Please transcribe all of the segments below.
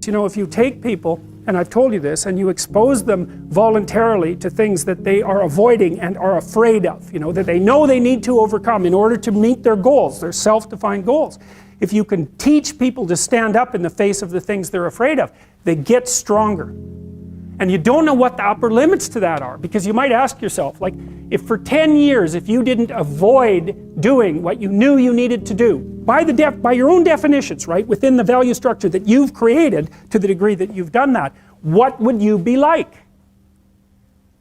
You know, if you take people, and I've told you this, and you expose them voluntarily to things that they are avoiding and are afraid of, you know, that they know they need to overcome in order to meet their goals, their self-defined goals. If you can teach people to stand up in the face of the things they're afraid of, they get stronger. And you don't know what the upper limits to that are, because you might ask yourself, like, if for 10 years, if you didn't avoid doing what you knew you needed to do, by your own definitions, right, within the value structure that you've created to the degree that you've done that, what would you be like?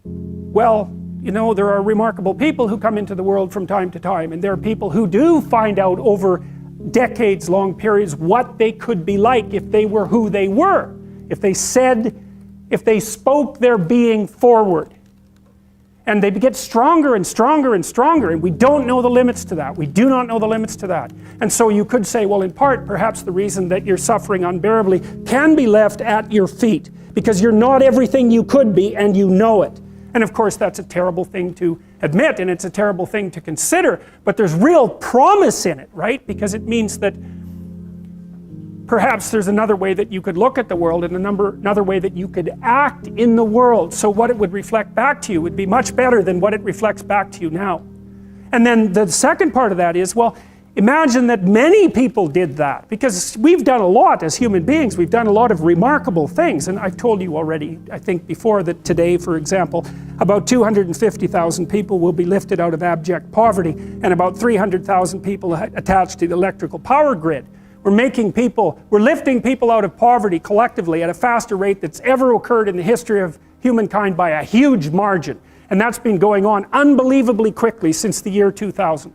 Well, you know, there are remarkable people who come into the world from time to time, and there are people who do find out over decades-long periods what they could be like if they were who they were, if they spoke their being forward. And they get stronger and stronger and stronger, and we don't know the limits to that. We do not know the limits to that. And so you could say, well, in part, perhaps the reason that you're suffering unbearably can be left at your feet, because you're not everything you could be, and you know it. And of course, that's a terrible thing to admit, and it's a terrible thing to consider, but there's real promise in it, right? Because it means that perhaps there's another way that you could look at the world, and another way that you could act in the world, so what it would reflect back to you would be much better than what it reflects back to you now. And then the second part of that is, well, imagine that many people did that, because we've done a lot as human beings. We've done a lot of remarkable things, and I've told you already, I think before, that today, for example, about 250,000 people will be lifted out of abject poverty, and about 300,000 people attached to the electrical power grid. We're lifting people out of poverty collectively at a faster rate that's ever occurred in the history of humankind by a huge margin. And that's been going on unbelievably quickly since the year 2000.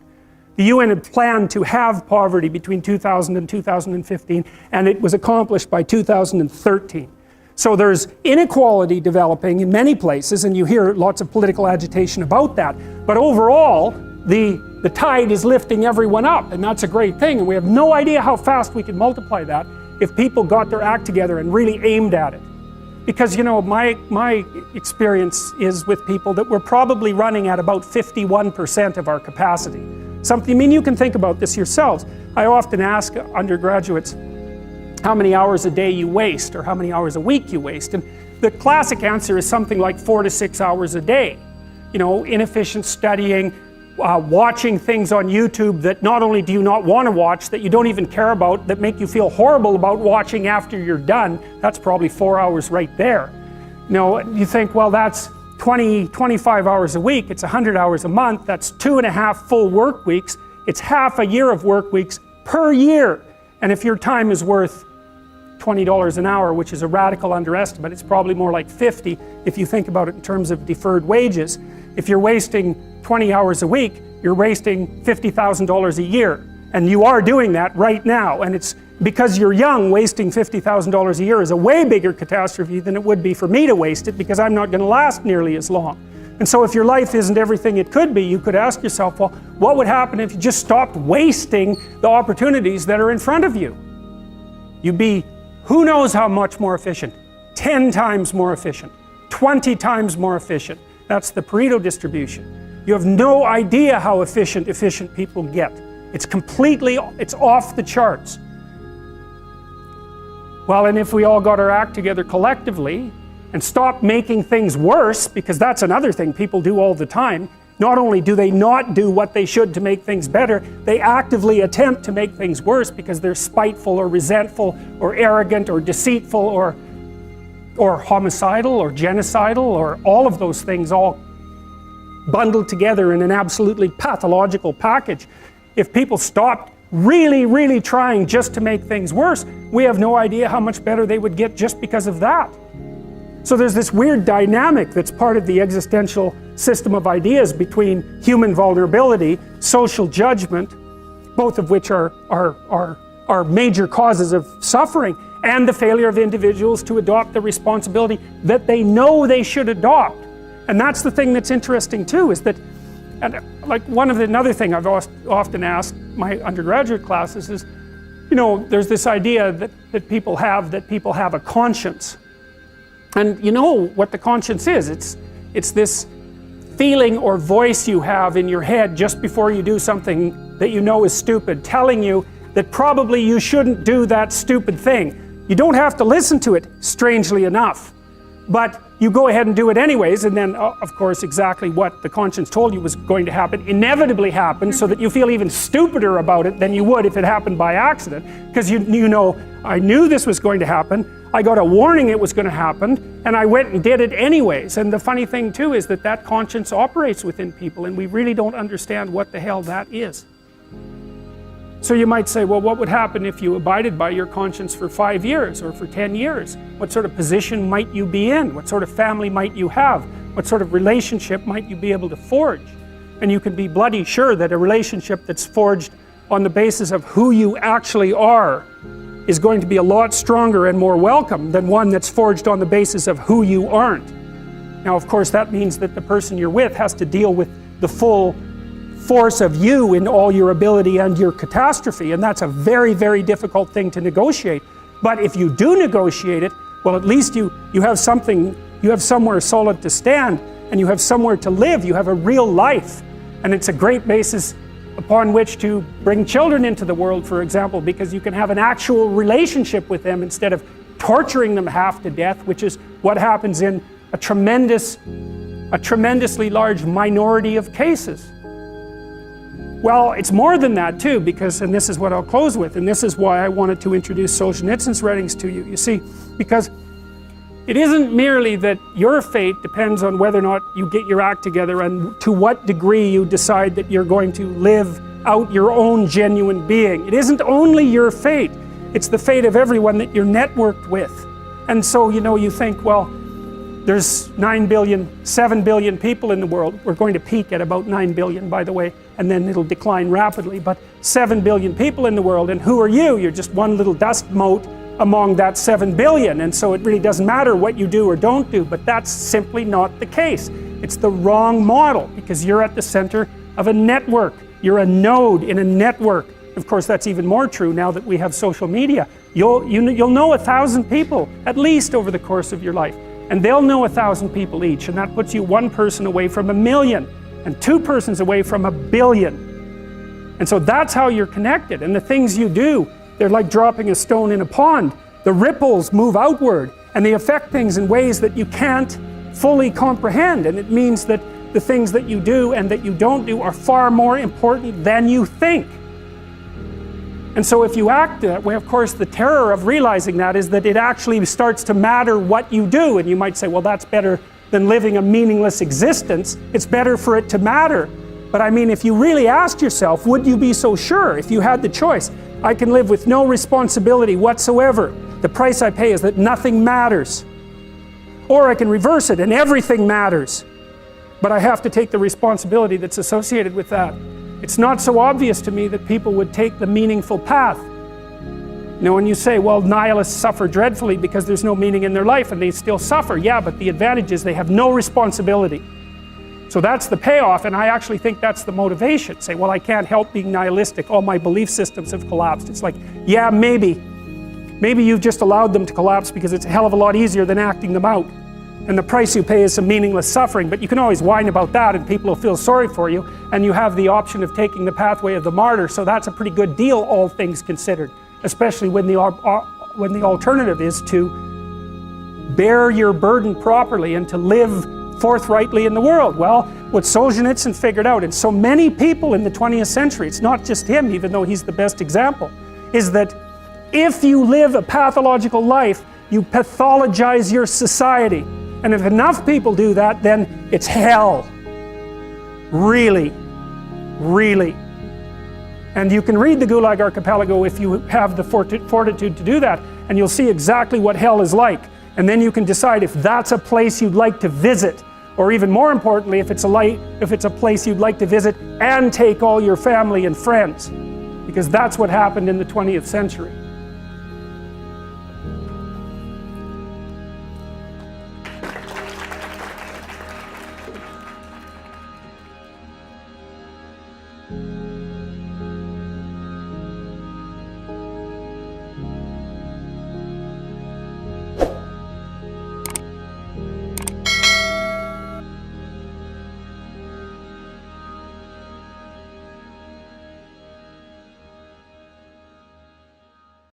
The UN had planned to have poverty between 2000 and 2015, and it was accomplished by 2013. So there's inequality developing in many places, and you hear lots of political agitation about that. But overall, the tide is lifting everyone up, and that's a great thing, and we have no idea how fast we can multiply that if people got their act together and really aimed at it. Because, you know, my experience is with people that we're probably running at about 51% of our capacity. I mean, you can think about this yourselves. I often ask undergraduates how many hours a day you waste, or how many hours a week you waste, and the classic answer is something like 4 to 6 hours a day. You know, inefficient studying, watching things on YouTube that not only do you not want to watch, that you don't even care about, that make you feel horrible about watching after you're done. That's probably 4 hours right there. You know, you think, well, that's 25 hours a week, it's 100 hours a month, that's 2.5 full work weeks, it's half a year of work weeks per year. And if your time is worth $20 an hour, which is a radical underestimate, it's probably more like 50 if you think about it in terms of deferred wages. If you're wasting 20 hours a week, you're wasting $50,000 a year. And you are doing that right now. And it's because you're young, wasting $50,000 a year is a way bigger catastrophe than it would be for me to waste it, because I'm not going to last nearly as long. And so if your life isn't everything it could be, you could ask yourself, well, what would happen if you just stopped wasting the opportunities that are in front of you? You'd be who knows how much more efficient, 10 times more efficient, 20 times more efficient. That's the Pareto distribution. You have no idea how efficient people get. It's off the charts. Well, and if we all got our act together collectively and stopped making things worse, because that's another thing people do all the time, not only do they not do what they should to make things better, they actively attempt to make things worse because they're spiteful or resentful or arrogant or deceitful or homicidal or genocidal, or all of those things all bundled together in an absolutely pathological package. If people stopped really trying just to make things worse, we have no idea how much better they would get just because of that. So there's this weird dynamic that's part of the existential system of ideas between human vulnerability, social judgment, both of which are major causes of suffering, and the failure of individuals to adopt the responsibility that they know they should adopt. And that's the thing that's interesting too, is that, and like another thing I've often asked my undergraduate classes is, you know, there's this idea that people have a conscience. And you know what the conscience is. It's this feeling or voice you have in your head just before you do something that you know is stupid, telling you that probably you shouldn't do that stupid thing. You don't have to listen to it, strangely enough. But you go ahead and do it anyways, and then, of course, exactly what the conscience told you was going to happen inevitably happens, so that you feel even stupider about it than you would if it happened by accident. Because you know, I knew this was going to happen, I got a warning it was going to happen, and I went and did it anyways. And the funny thing too is that that conscience operates within people, and we really don't understand what the hell that is. So you might say, well, what would happen if you abided by your conscience for 5 years or for 10 years? What sort of position might you be in? What sort of family might you have? What sort of relationship might you be able to forge? And you can be bloody sure that a relationship that's forged on the basis of who you actually are is going to be a lot stronger and more welcome than one that's forged on the basis of who you aren't. Now, of course, that means that the person you're with has to deal with the full force of you in all your ability and your catastrophe, and that's a very, very difficult thing to negotiate. But if you do negotiate it, well, at least you have something, you have somewhere solid to stand, and you have somewhere to live, you have a real life. And it's a great basis upon which to bring children into the world, for example, because you can have an actual relationship with them instead of torturing them half to death, which is what happens in a tremendously large minority of cases. Well, it's more than that too, because, and this is what I'll close with, and this is why I wanted to introduce Solzhenitsyn's writings to you. You see, because it isn't merely that your fate depends on whether or not you get your act together and to what degree you decide that you're going to live out your own genuine being. It isn't only your fate, it's the fate of everyone that you're networked with. And so, you know, you think, well, there's 9 billion, 7 billion people in the world. We're going to peak at about 9 billion, by the way, and then it'll decline rapidly, but 7 billion people in the world, and who are you? You're just one little dust mote among that 7 billion, and so it really doesn't matter what you do or don't do, but that's simply not the case. It's the wrong model, because you're at the center of a network. You're a node in a network. Of course, that's even more true now that we have social media. You'll know 1,000 people, at least, over the course of your life. And they'll know 1,000 people each, and that puts you one person away from 1,000,000, and 2 persons away from 1,000,000,000. And so that's how you're connected, and the things you do, they're like dropping a stone in a pond. The ripples move outward, and they affect things in ways that you can't fully comprehend, and it means that the things that you do and that you don't do are far more important than you think. And so if you act that way, of course, the terror of realizing that is that it actually starts to matter what you do. And you might say, well, that's better than living a meaningless existence. It's better for it to matter. But I mean, if you really asked yourself, would you be so sure if you had the choice? I can live with no responsibility whatsoever. The price I pay is that nothing matters. Or I can reverse it and everything matters. But I have to take the responsibility that's associated with that. It's not so obvious to me that people would take the meaningful path. You know, when you say, well, nihilists suffer dreadfully because there's no meaning in their life, and they still suffer. Yeah, but the advantage is they have no responsibility. So that's the payoff, and I actually think that's the motivation. Say, well, I can't help being nihilistic. All my belief systems have collapsed. It's like, yeah, maybe. Maybe you've just allowed them to collapse because it's a hell of a lot easier than acting them out. And the price you pay is some meaningless suffering, but you can always whine about that and people will feel sorry for you, and you have the option of taking the pathway of the martyr, so that's a pretty good deal, all things considered, especially when the alternative is to bear your burden properly and to live forthrightly in the world. Well, what Solzhenitsyn figured out, and so many people in the 20th century, it's not just him, even though he's the best example, is that if you live a pathological life, you pathologize your society. And if enough people do that, then it's hell. Really, really. And you can read the Gulag Archipelago if you have the fortitude to do that, and you'll see exactly what hell is like. And then you can decide if that's a place you'd like to visit, or even more importantly, if it's a place you'd like to visit and take all your family and friends. Because that's what happened in the 20th century.